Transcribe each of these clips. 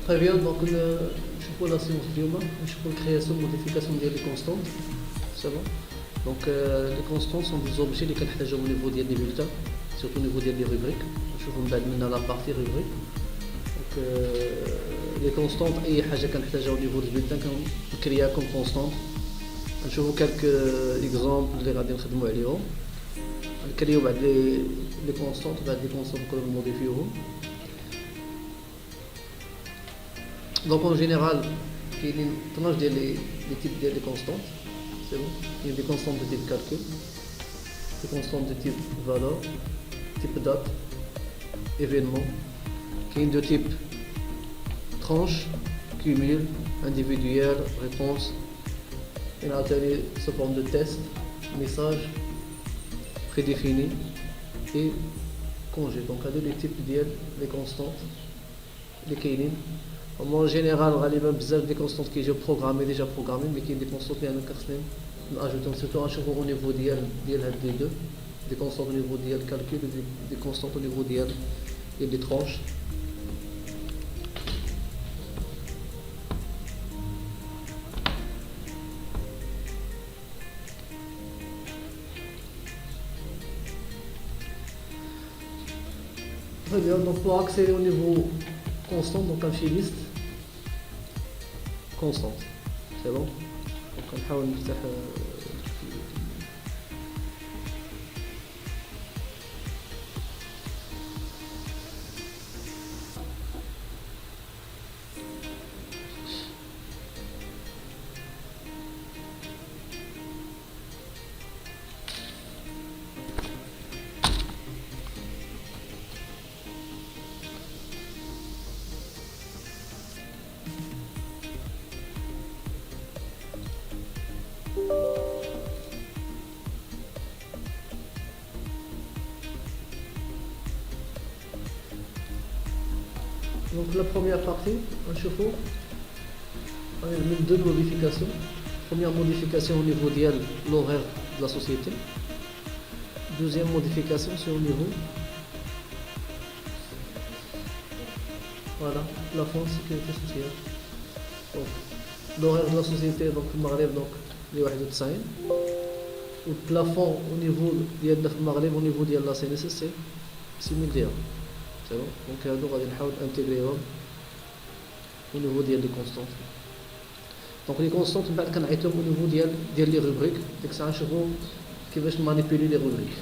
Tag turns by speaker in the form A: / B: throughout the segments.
A: Très bien, donc je pour la séance d'Yoma, je pour création et modification des constantes, c'est bon. Donc les constantes sont des objets qui sont au niveau des bulletins, surtout au niveau des rubriques. Je vous donne la partie rubrique. Donc les constantes, et au niveau des bulletins, qu'on crée comme constante. Je vous quelques exemples اللي غادي نخدموا عليهم. نكريو بعد les constantes, بعد les constantes نقدروا نموديفيوهم. Donc en général, il y a une tranche des types de constantes, c'est bon. Il y a des constantes de type calcul, des constantes de type valeur, type date, événement, qui est de type tranche, cumul, individuel, réponse. Il y a sous forme de test, message, prédéfini et congé. Donc il y a deux types de constantes, les kainin. En général, il y a des constantes qui sont déjà programmées, mais qui sont des constantes qui sont ajoutées. Surtout au niveau des deux, des constantes au niveau du calcul, des constantes au niveau des tranches. Très bien, donc pour accéder au niveau constant, donc un fichier liste constante, c'est bon. Donc on va نفتح Donc la première partie, un chauffe-eau, on a deux modifications. Première modification au niveau de l'horaire de la société. Deuxième modification, c'est au niveau, voilà, plafond de sécurité sociale. Donc l'horaire de la société, donc le Maghreb, donc les 91. Le plafond au niveau de Maghreb, au niveau de la CNSS, c'est 6000 dirhams. C'est bon. Donc هادو غادي نحاول انتغريهم au niveau ديال لي كونستانت. دونك لي كونستانت من بعد كنعيطهم au niveau ديال لي روبريك. ديك الساعه نشوفوا كيفاش نمانيبيلي لي روبريك.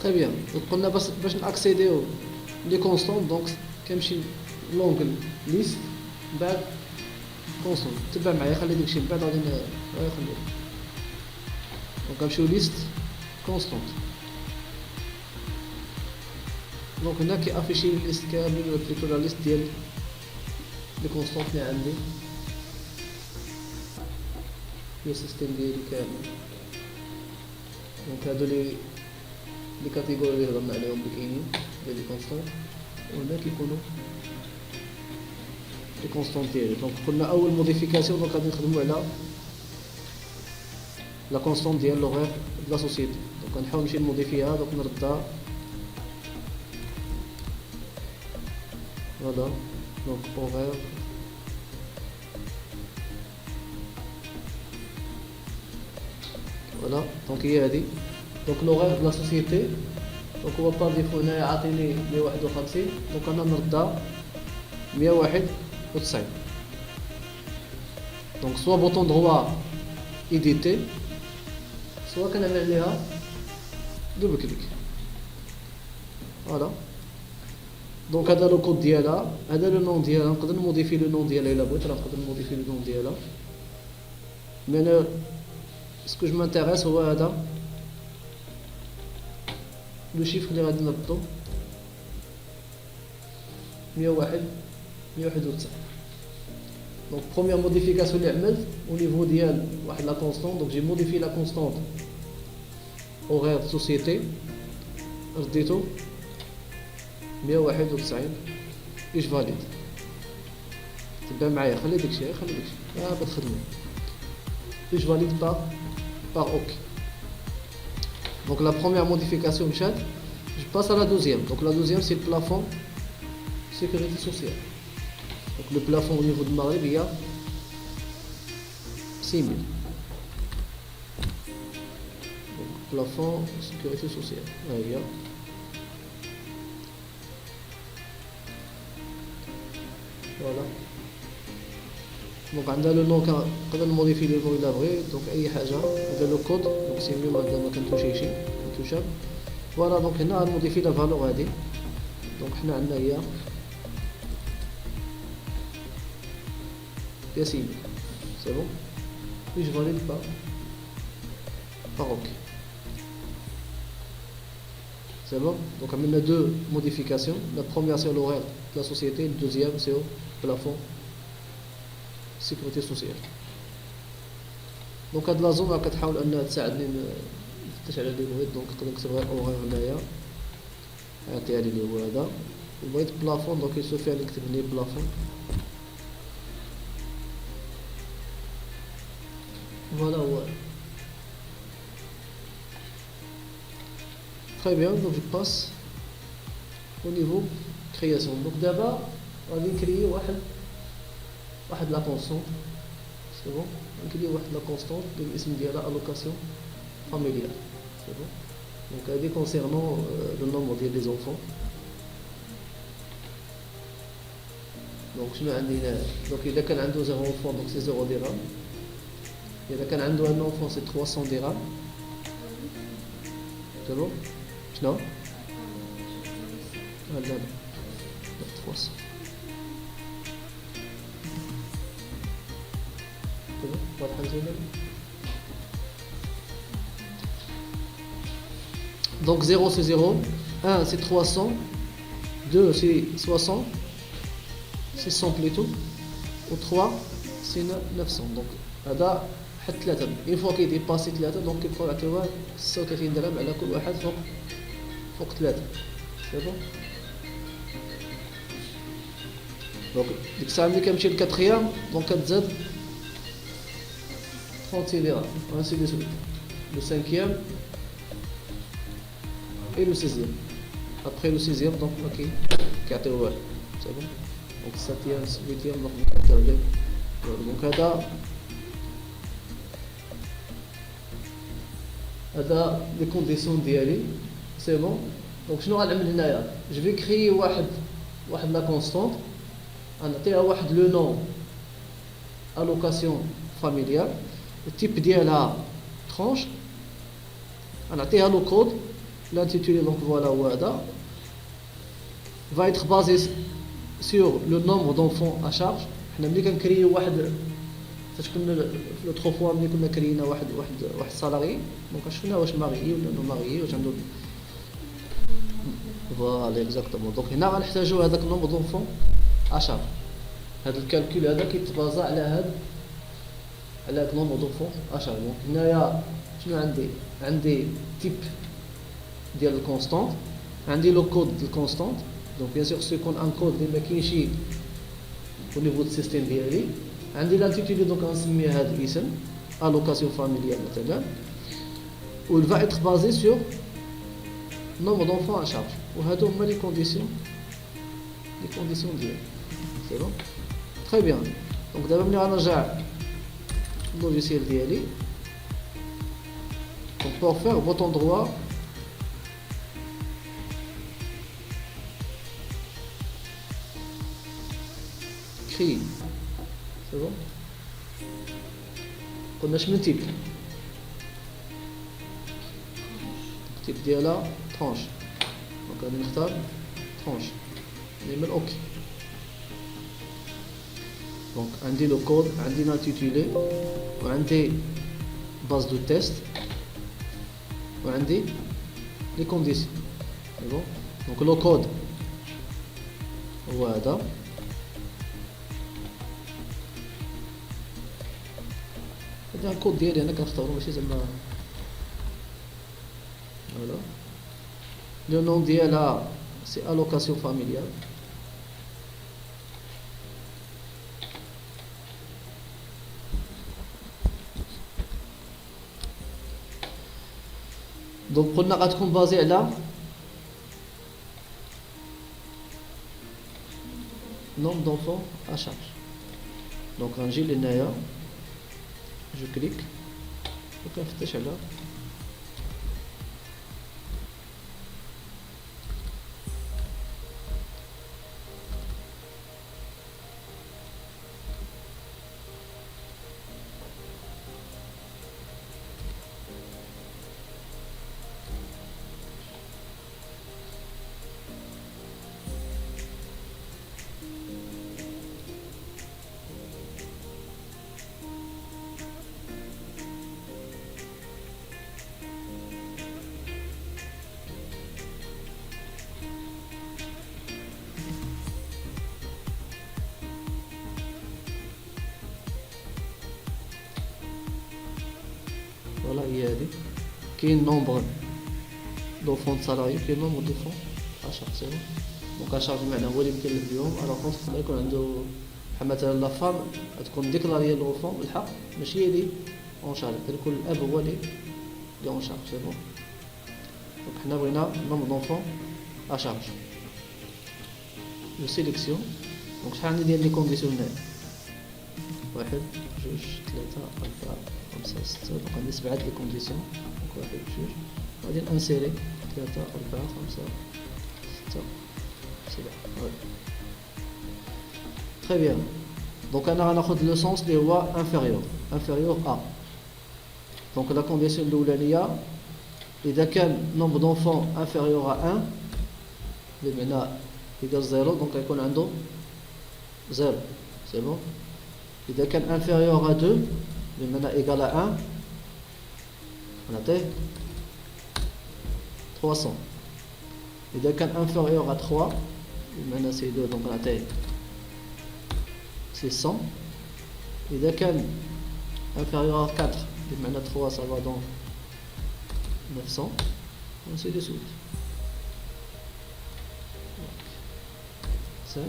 A: Très bien. Donc on a باش ناكسيديو لي كونستانت دونك كنمشي لونغل ليست بعد كونستانت. تبع معايا خلي داكشي من بعد غادي نخليه. دونك غنمشيو ليست كونستانت. دونك هنا كيافيشي ليست كامل ولا بليتو لا ليست ديال لي كونستانت اللي عندي في السيستم ديالي كامل. دونك هادو لي كاتيجوري اللي هضرنا عليهم اللي كاينين ديال لي كونستانت. وهنا كيكونوا لي كونستونت ديالي. دونك قلنا اول موديفيكاسيون دونك غادي نخدموا على لا كونستونت ديال لوغير د لا سوسيتي. دونك غنحاول نمشي نموديفيها. دونك نردها فوالا. دونك اوغير فوالا. دونك هي هادي. دونك لوغير د لا سوسيتي. دونك هو بار ديفو هنايا عاطيني 151. دونك انا نردها 191. دونك سوا بوطون دروا ايديتي سوا كنعمل عليها دوبل كليك. فوالا. دونك هذا لو كود ديالها، هذا لو نون ديالها. نقدر نموديفي لو نون ديالها الا بغيت. راه نقدر نموديفي لو نون ديالها. مي انا سكو جو مانتيريس هو هذا لو شيفر اللي غادي نردو 191. دونك بروميير موديفيكاسيون اللي عملت او نيفو ديال واحد لا كونستونت. دونك جي موديفي لا كونستونت اوغير سوسيتي رديتو 191. ايش فاليد. تبع معايا. خلي داكشي بتخدمو. ايش فاليد بار اوكي. دونك لا بروميير موديفيكاسيون مشات. جو باس à la deuxième. Donc la deuxième c'est le plafond sécurité sociale. Donc le plafond au niveau de Maghreb il y a 6000. Donc plafond sécurité sociale. Là il y a voilà. دونك عندها لو نون نقدر نموديفي لو نون الا بغيت. دونك اي حاجه. هذا لو كود. دونك سي ميم هذا ما كنتوشيشي كنتوشاب. فوالا. دونك هنا غنموديفي لا فالور هادي. دونك حنا عندنا هي سي بون. ايش فاليد با اوكي. C'est bon. Donc on a deux modifications. La première c'est l'horaire de la société, la deuxième c'est au plafond sécurité sociale. دونك هاد لا زون راه كتحاول انها تساعدني نفتش على لي بغيت. دونك نقدر نكتب غير اوغير هنايا يعطيها لي اللي هو هذا. بغيت بلافون دونك يسوفي نكتب لي بلافون. فوالا هو très bien. donc je passe au niveau création. donc d'abord غادي نكريي واحد لا كونستونت. سي بون. نكريي واحد لا كونستونت بالاسم ديالها allocation familiale. سي بون. دونك هادي concernant le nombre ديال لي زونفون. دونك شنو عندي هنا. دونك اذا كان عنده 0 enfant دونك سي 0 درهم. اذا كان عنده un enfant سي 300 درهم. سي بون. شنو؟ لا 300. واضحة مزيانة. Donc 0 c'est 0, 1 c'est 300, 2 c'est 60, c'est 100 plutôt, ou 3 c'est 900. Donc هذا حد 3. une fois qu'il dépasse 3 donc كيبقاو يعطيوه 36 درهم على كل واحد فوق 3. c'est bon. donc ديك الساعة ملي كنمشي للكاتريام دونك كتزاد 36 dirhams, ainsi de suite. Le 5e et le 6e. Après le 6e, donc, ok, c'est bon. Donc, 7e, 8e, donc, donc, هذا les conditions ديالي. c'est bon. donc شنو غنعمل هنايا. je vais créer واحد la constante. غنعطيها واحد le nom allocation familiale. التيب ديالها ترونش. غنعطيها لو كود. l'intitulé donc voilà هو هذا va être basé sur le nombre d'enfants à charge. حنا ملي كنكريو واحد فاش كنا في لو فوا ملي كنا كرينا واحد سالاري دونك شفنا واش ماريي ولا نو ماريي واش عنده فوالا اكزاكتومون. دونك هنا غنحتاجو هذاك النومبر دونفون ا شارج. هذا الكالكول هذا كيتبازا على هذا النومبر دونفون ا شارج. دونك هنايا شنو عندي تيب ديال الكونستانت. عندي لو كود ديال الكونستانت. Donc bien sûr ce qu'on encode اللي ما كاينش au niveau du système ديالي عندي l'intitulé donc غنسميه هذا الاسم allocation familiale مثلا où il va être basé sur nombre d'enfants à charge وهادو هما les conditions ديالي. C'est bon? Très bien. Donc دابا ملي غنرجع logiciel ديالي. Donc pour faire bouton droit créer. C'est bon? قلنا شنو type ديالها tranche. Donc غادي نختار tranche نعمل OK. Donc عندي le code عندي l'intitulé وعندي base de test وعندي les conditions. C'est bon? Donc le code هو هذا. هذا الكود ديالي انا كنختارو ماشي زعما فوالا. لو نون ديالها سي allocation familiale. دونك قلنا غتكون بازي على nombre d'enfants à charge. دونك غنجي لهنايا جو كليك وكنفتش على فوالا هي هادي. كاين نومبر دوفون سالاري كاين نومبر دوفون اشارج. سي بون. دونك اشارج بمعنى هو اللي مكلف بهم. الوغ كونت يقدر يكون عنده بحال مثلا لا فام تكون ديكلاري لوفون بالحق ماشي هي اللي اون شارج. يقدر يكون الاب هو اللي اون شارج. سي بون. دونك حنا بغينا نومبر دونفون اشارج لو سيليكسيون. دونك شحال عندي ديال لي كونديسيون هنايا؟ 1 2 3 4 5 6. دونك عندي 7 لي كونديسيون. دونك 1 2 غادي نانسيري 3 4 5 6 7. Très bien. Donc انا غناخذ لو سونس اللي هو inférieur à. Donc la condition الاولانيه اذا كان nombre d'enfants inférieur à 1 بمعنى égal 0 دونك غيكون عنده 0. C'est bon. إذا كان inférieur à 2 بمعنى égal à 1 غنعطيه 300. إذا كان inférieur à 3 بمعنى c'est 2 دونك غنعطيه 600. إذا كان inférieur à 4 بمعنى 3 ça va dans 900 ainsi de suite. 5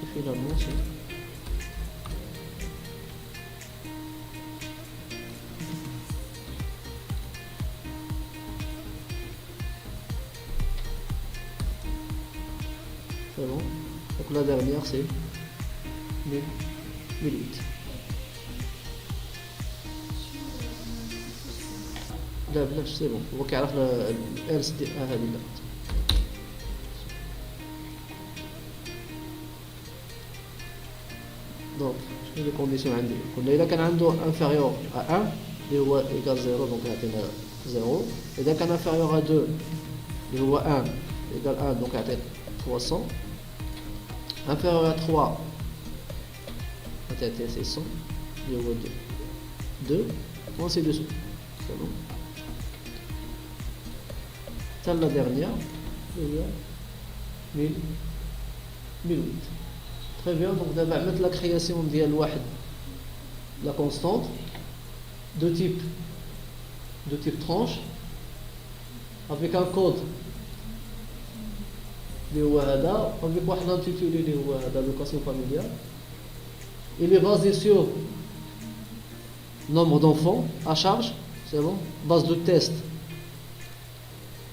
A: et finalement c'est bon. Donc la dernière c'est 1008. لا بلاش سي بون هو كيعرف الارس ديال هذه. لا دونك شنو لي كونديسيون عندي؟ قلنا الا كان عنده انفيريور ا 1 اللي هو ايكال 0 دونك يعطينا 0. اذا كان انفيريور ا 2 اللي هو 1 ايكال 1 دونك يعطينا 300. inférieur à 3 غتعطي 600 اللي هو 2 ainsi de suite. c'est bon. Telle la dernière, il y a 1008. Très bien, donc d'abord mettre la création ديال واحد la constante de type tranche avec un code اللي هو هذا avec واحد l'intitulé اللي هو هذا location familiale. Il est basé sur nombre d'enfants à charge, c'est bon. Base de test,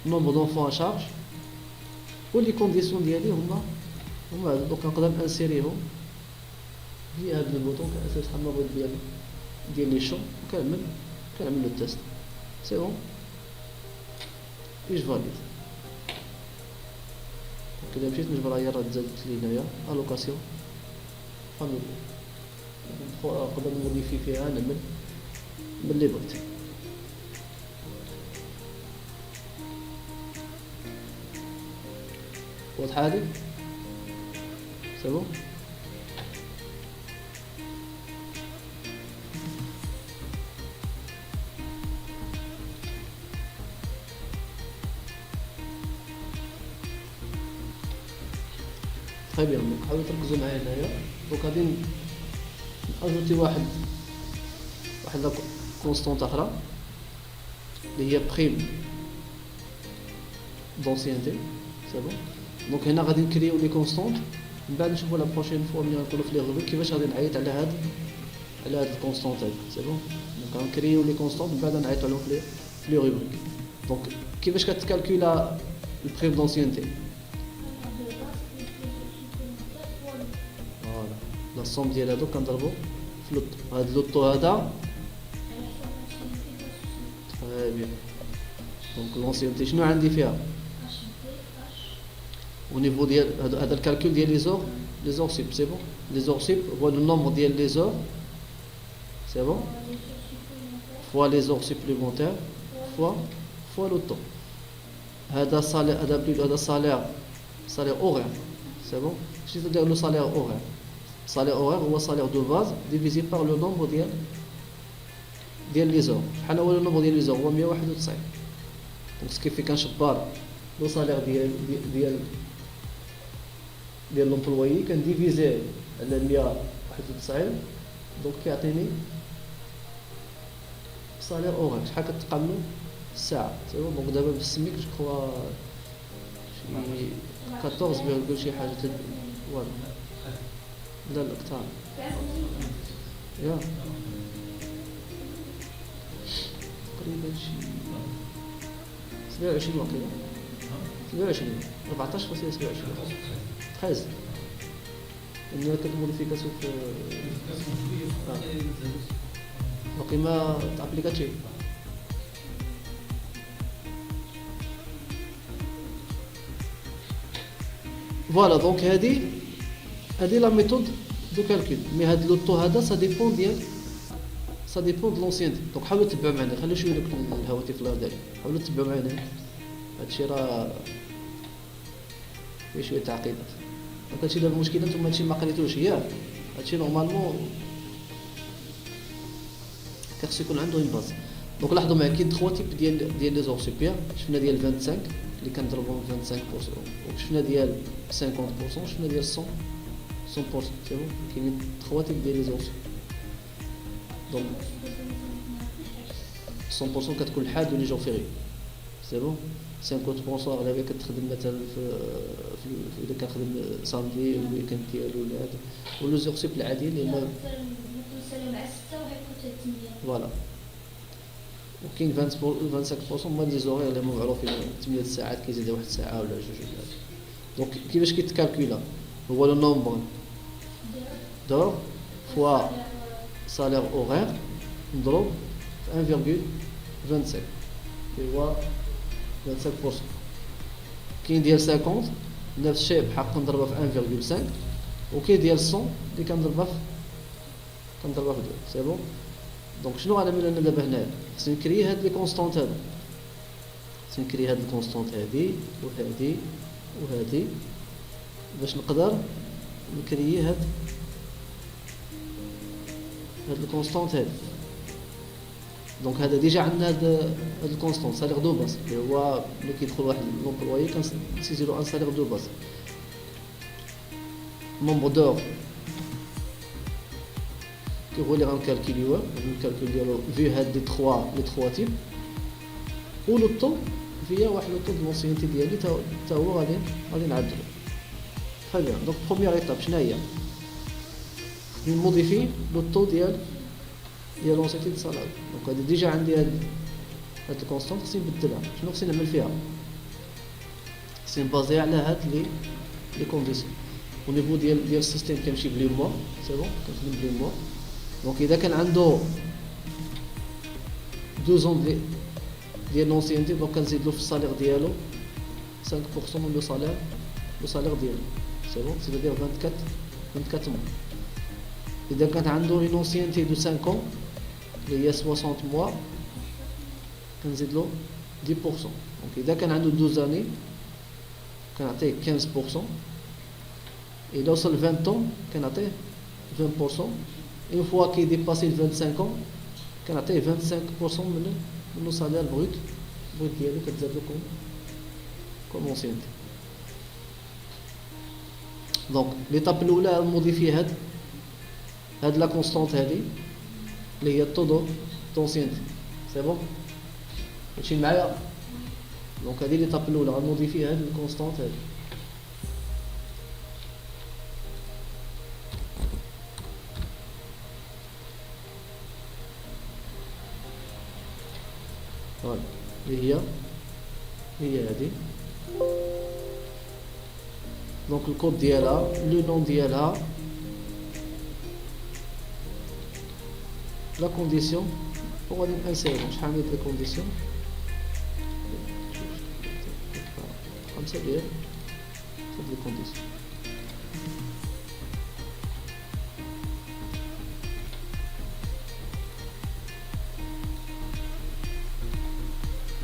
A: nombre d'enfants à charge. و les conditions ديالي هما دونك نقدر انسيريهم في هذا البوطون كاساس حنا بغيت ديال لي شون وكنعمل لو تيست سي بون ايش فاليد. دونك الا مشيت نجبر هي راه تزادت لي هنايا الوكاسيون فاميلي نقدر نموديفي فيها نعمل باللي بغيت. واضحة هذه؟ سي بون. تري بيان. دونك حاولوا تركزوا معايا هنايا. دونك غادي ناجوتي واحد لا كونستونط اخرى اللي هي بريم دونسيانتي سي بون. دونك هنا غادي نكريو لي كونستونط من بعد نشوفوا لا بروشين فوا ملي غنكونوا في لي روبريك كيفاش غادي نعيط على هاد الكونستونط هادي سي بون. دونك غنكريو لي كونستونط من بعد نعيطوا عليهم في لي روبريك. دونك كيفاش كتكالكولا البريم دونسيانتي؟ فوالا لا سوم ديال هادو كنضربو في لوطو. هاد لوطو هذا تري بيان. دونك لونسيانتي شنو عندي فيها؟ au niveau de le calcul des les heures sup, c'est bon. Les heures sup, voit le nombre des les heures, c'est bon. Fois les heures supplémentaires, fois le temps. هذا salaire, هذا salaire horaire, c'est bon. C'est-à-dire le salaire horaire. Salaire horaire هو salaire de base divisé par le nombre ديال les heures. شحال هو le nombre ديال les heures؟ هو 191. Donc ce qui fait كنشبر le salaire ديال لومبلويي كنديفيزيه على 191 دونك كيعطيني صالير اورير. شحال كتقابلو الساعه سيرو. دونك دابا بالسميك جو كخوا شي 14 بيرغول شي حاجه فوالا. لا اكثر يا تقريبا شي 27 واقيلا 27 14.27 13 إنه كانت موديفيكاسيون في باقي ما تابليكاتش. فوالا دونك هذه لا ميثود دو كالكول. مي هاد لوطو هذا سا ديبون دو لونسيانتي. دونك حاولوا تتبعوا معنا. خليو شويه لكم الهواتف الأردنية. حاولوا تتبعوا معنا. هادشي راه فيه شويه تعقيدات. دونك هادشي دابا المشكله نتوما هادشي ما قريتوش ياك. هادشي نورمالمون كيخصو يكون عنده اون باز. دونك لاحظوا معايا كاين 3 تيب ديال لي زور سوبير. شفنا ديال 25 اللي كنضربوهم 25%. وشفنا ديال 50%. شفنا ديال 100%. سي بون. كاينين 3 تيب ديال لي زور سوبير. دونك 100% كتكون الحاد ولي جور فيغي سي بون. 50% غالبا كتخدم مثلا في اذا كنخدم سامدي الويكند ديالو ولا هذا. ولو زور سوب العاديين اللي هما نسالو مع 6 وحيكون 8 فوالا. وكاين 25% هما دي زورير اللي هما معروفين 8 ساعات كيزيد واحد الساعه ولا جوج ولا هذا. دونك كيفاش كيتكالكولا؟ هو لو نومبر دور فوا سالير اورير نضرب في 1,25 هو 25%. كاين ديال 50 نفس الشيء بحق نضربها في 1,5. وكاين ديال 100 اللي كنضربها في 2 سي بون. دونك شنو غنعمل انا دابا هنايا؟ خصني نكري هاد لي كونستونط هادو. خصني نكري هاد الكونستونط هادي وهادي باش نقدر نكري هاد الكونستونط هادي. دونك هذا ديجا عندنا هذا الكونستون سالير دو باز اللي هو ملي كيدخل واحد لومبلويي كنسيتيرو ان سالير دو باز. nombre d'heures que vous allez calculer, vous calculez vu les trois types ou le taux via le taux de l'ancienneté ديالي تا هو غادي نعدلو. très bien. donc première étape شنو هي؟ نموديفي لو طو ديال l'ancienneté de salarié. donc هذه ديجا عندي هاد الكونستانت خصني نبدلها. شنو خصني نعمل فيها؟ خصني نبازي على هاد لي كونديسيون. au niveau ديال السيستيم كنمشي بلي موا سي بون كنخدم بلي موا. دونك اذا كان عنده 2 ديال لونسيانتي دونك كنزيد له في الصالير ديالو 5% من لو صالير ديالو سي بون سي دير 24 موا. اذا كانت عنده اون لونسيانتي دو 5 ans اللي هي 60 موا كنزيد له 10%. دونك اذا كان عنده 12 années كنعطيه 15%. إذا وصل 20 ans كنعطيه 20%. une fois qu'il dépasse 25 ans كنعطيه 25% من لو صالير بروت ديالو كتزاد له كوم اونسينتي. دونك ليطاب الاولى موديفي هاد لا كونستانت هادي اللي هي الطو دونسينتي سي بون ماشي معايا. دونك هادي ليطاب الاولى غنموديفي هاد الكونستانت هادي. فوالا هي هادي. دونك الكود ديالها لو نون ديالها لا كونديسيون وغادي نسيرو شحال من لي كونديسيون 5 ديال لي كونديسيون.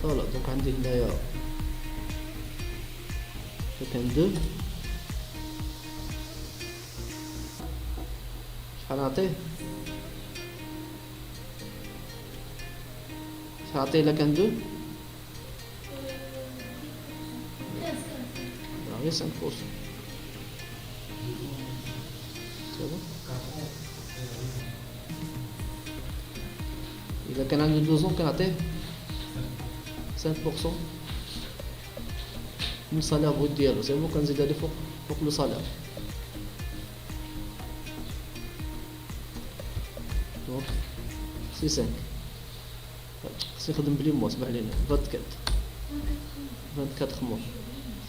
A: فوالا دونك عندي هنايا كان 2 شحال نعطيه الا كان 2 غير 5% اذا كان عنده 12 ans كنعطيه 5% من الصالير بروت ديالو سي بون كنزيد عليه فوق لو صالير. دونك سي 5 خصني نخدم بلي موا سمح لينا 24 موا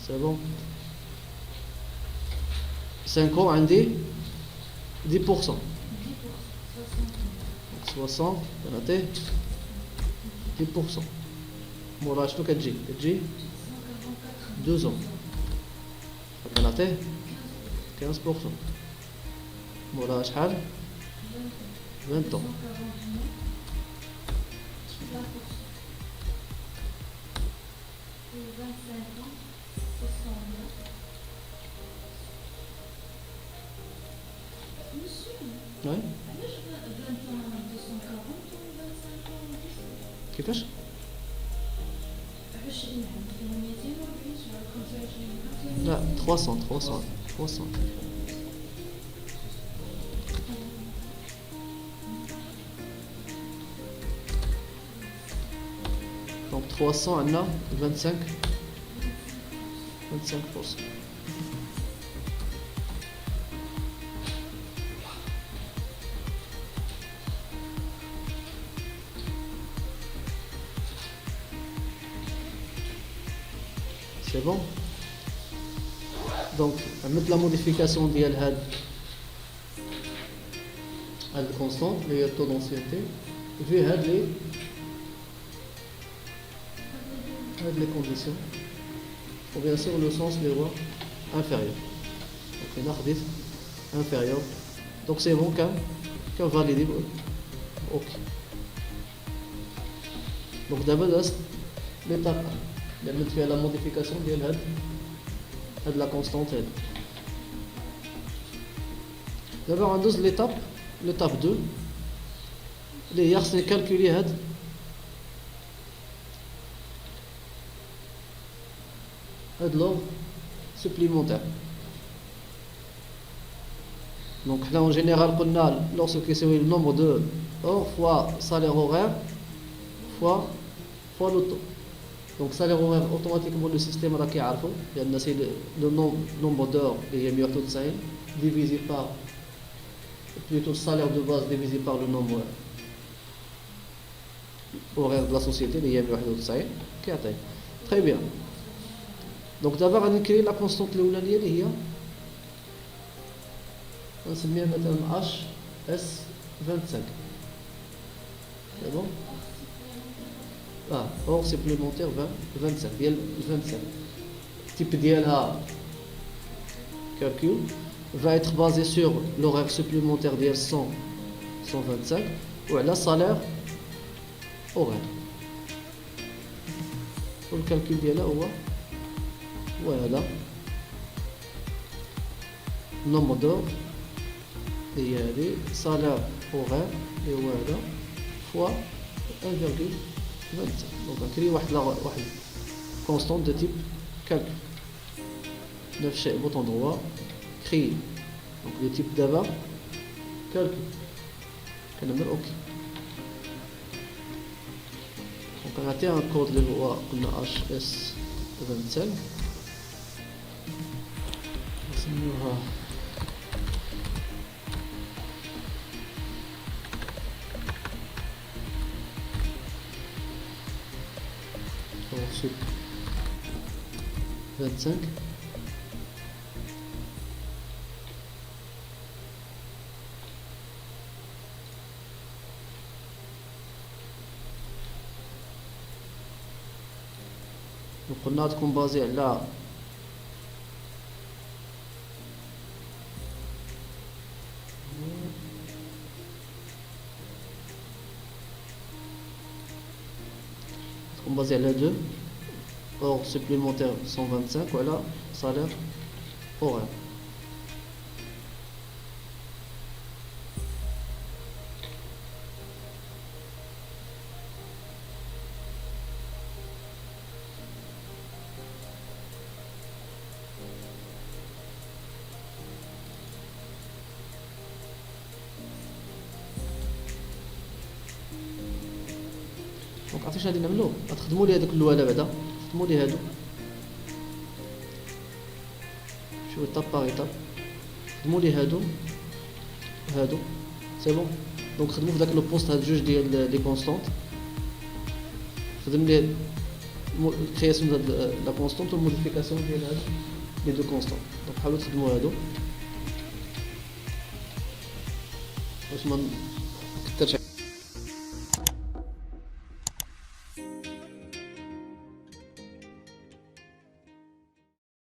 A: سي بون 5 ans عندي 10%. دونك 60 كنعطيه 10%. مورا شنو كتجي 2 ans كنعطيه 15%. مورا شحال 20 ans ouais. كيفاش لا 300 donc 300 عندنا 25%. c'est bon. donc عملت لا موديفيكاسيون ديال هاد الكونستانت اللي هي الطو دونسيتي في هاد les conditions ou bien sûr le sens اللي هو inférieur. donc هنا خديت inférieur donc c'est bon كان فاليدي اوكي. donc دابا دازت ليطاب اللي عملت فيها لا موديفيكاسيون ديال هاد لا كونستانت هادي. دابا غندوز ليطاب 2 اللي هي خصني كالكولي هاد هاد l'ordre supplémentaire. Donc là en général lorsque c'est le nombre de heures fois salaire horaire fois le taux. Donc salaire horaire automatiquement le système là qui a c'est le nombre d'heures et 190 divisé par plutôt le salaire de base divisé par le nombre horaire de la société اللي هي 191 كيعطي. Très bien. Donc d'abord on crée la constante الاولانيه اللي هي نسميها مثلا HS25. C'est bon? Hors supplémentaire 25 ديال 25. Type ديالها calcul va être basé sur l'horaire supplémentaire ديال 125 وعلى salaire horaire. والكالكول ديالها هو هذا nombre d'heures هي هذه salaire horaire اللي هو هذا fois 1,25. Donc on crée واحد constante de type calcul. نفس الشيء bouton droit créer. Donc le type d'abord calcul. كنعمل OK. Donc on a un code اللي هو قلنا HS25 نسميوها sup 25. Donc قلنا تكون بازي على basé à 2 hors supplémentaire 125 voilà salaire horaire. دونك عرفتي شنو غادي نعملو؟ غتخدموا لي هذوك الاولى بعدا خدموا لي هادو شوف ايطاب باغ ايطاب خدموا لي هادو سي بون. دونك خدموا في داك لو بوست هاد جوج ديال لي كونستونط خدم لي الكرياسيون ديال لا كونستونط والموديفيكاسيون ديال هاد لي دو كونستونط. دونك حاولوا تخدموا هادو باش ما